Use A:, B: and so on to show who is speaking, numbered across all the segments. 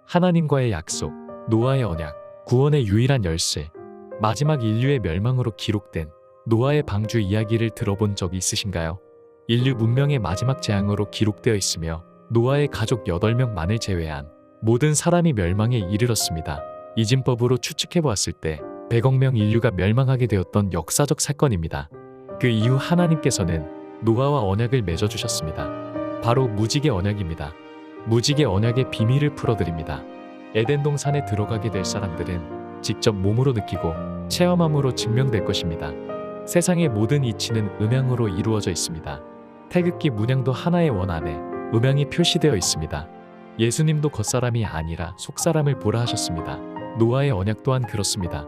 A: 하나님과의 약속, 노아의 언약, 구원의 유일한 열쇠, 마지막 인류의 멸망으로 기록된 노아의 방주 이야기를 들어본 적이 있으신가요? 인류 문명의 마지막 재앙으로 기록되어 있으며 노아의 가족 8명만을 제외한 모든 사람이 멸망에 이르렀습니다. 이진법으로 추측해보았을 때 100억 명 인류가 멸망하게 되었던 역사적 사건입니다. 그 이후 하나님께서는 노아와 언약을 맺어주셨습니다. 바로 무지개 언약입니다. 무지개 언약의 비밀을 풀어드립니다. 에덴 동산에 들어가게 될 사람들은 직접 몸으로 느끼고 체험함으로 증명될 것입니다. 세상의 모든 이치는 음양으로 이루어져 있습니다. 태극기 문양도 하나의 원 안에 음양이 표시되어 있습니다. 예수님도 겉사람이 아니라 속사람을 보라 하셨습니다. 노아의 언약 또한 그렇습니다.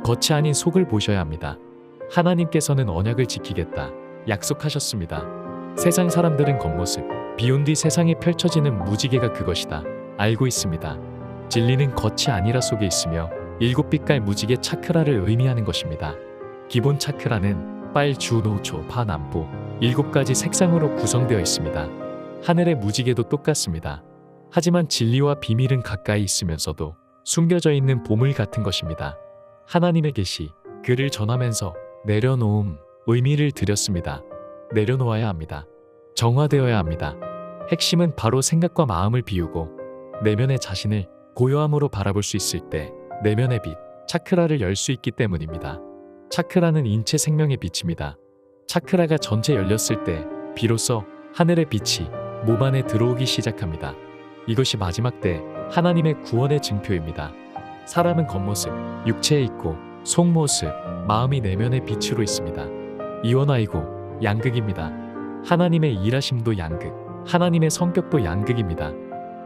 A: 겉이 아닌 속을 보셔야 합니다. 하나님께서는 언약을 지키겠다 약속하셨습니다. 세상 사람들은 겉모습, 비온 뒤 세상에 펼쳐지는 무지개가 그것이다 알고 있습니다. 진리는 겉이 아니라 속에 있으며 7빛깔 무지개 차크라를 의미하는 것입니다. 기본 차크라는 빨, 주, 노, 조, 파, 남부 7가지 색상으로 구성되어 있습니다. 하늘의 무지개도 똑같습니다. 하지만 진리와 비밀은 가까이 있으면서도 숨겨져 있는 보물 같은 것입니다. 하나님의 계시, 글을 전하면서 내려놓음, 의미를 드렸습니다. 내려놓아야 합니다. 정화되어야 합니다. 핵심은 바로 생각과 마음을 비우고 내면의 자신을 고요함으로 바라볼 수 있을 때 내면의 빛, 차크라를 열 수 있기 때문입니다. 차크라는 인체 생명의 빛입니다. 차크라가 전체 열렸을 때 비로소 하늘의 빛이 몸 안에 들어오기 시작합니다. 이것이 마지막 때 하나님의 구원의 증표입니다. 사람은 겉모습, 육체에 있고 속모습, 마음이 내면의 빛으로 있습니다. 이원화이고 양극입니다. 하나님의 일하심도 양극, 하나님의 성격도 양극입니다.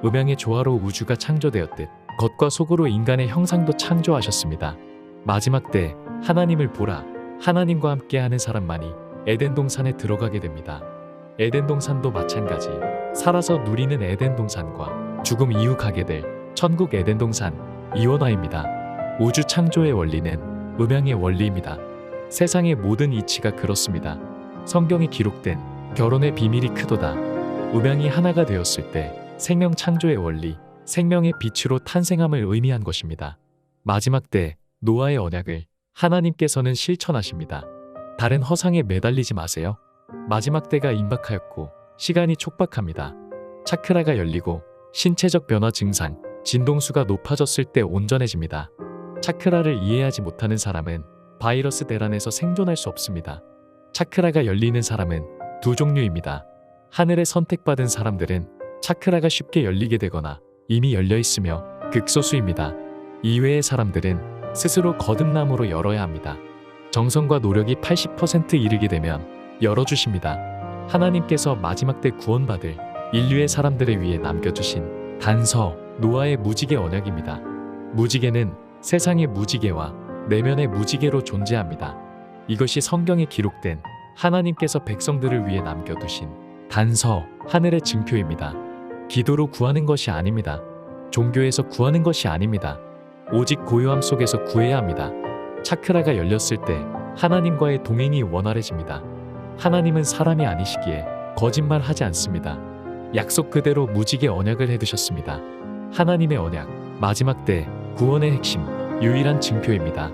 A: 음양의 조화로 우주가 창조되었듯 겉과 속으로 인간의 형상도 창조하셨습니다. 마지막 때 하나님을 보라, 하나님과 함께하는 사람만이 에덴 동산에 들어가게 됩니다. 에덴 동산도 마찬가지, 살아서 누리는 에덴 동산과 죽음 이후 가게 될 천국 에덴 동산, 이원화입니다. 우주 창조의 원리는 음양의 원리입니다. 세상의 모든 이치가 그렇습니다. 성경에 기록된 결혼의 비밀이 크도다. 음양이 하나가 되었을 때 생명 창조의 원리, 생명의 빛으로 탄생함을 의미한 것입니다. 마지막 때 노아의 언약을 하나님께서는 실천하십니다. 다른 허상에 매달리지 마세요. 마지막 때가 임박하였고 시간이 촉박합니다. 차크라가 열리고 신체적 변화 증상, 진동수가 높아졌을 때 온전해집니다. 차크라를 이해하지 못하는 사람은 바이러스 대란에서 생존할 수 없습니다. 차크라가 열리는 사람은 두 종류입니다. 하늘에 선택받은 사람들은 차크라가 쉽게 열리게 되거나 이미 열려 있으며 극소수입니다. 이외의 사람들은 스스로 거듭남으로 열어야 합니다. 정성과 노력이 80% 이르게 되면 열어주십니다. 하나님께서 마지막 때 구원받을 인류의 사람들을 위해 남겨주신 단서, 노아의 무지개 언약입니다. 무지개는 세상의 무지개와 내면의 무지개로 존재합니다. 이것이 성경에 기록된 하나님께서 백성들을 위해 남겨두신 단서, 하늘의 증표입니다. 기도로 구하는 것이 아닙니다. 종교에서 구하는 것이 아닙니다. 오직 고요함 속에서 구해야 합니다. 차크라가 열렸을 때 하나님과의 동행이 원활해집니다. 하나님은 사람이 아니시기에 거짓말하지 않습니다. 약속 그대로 무지개 언약을 해두셨습니다. 하나님의 언약, 마지막 때 구원의 핵심, 유일한 증표입니다.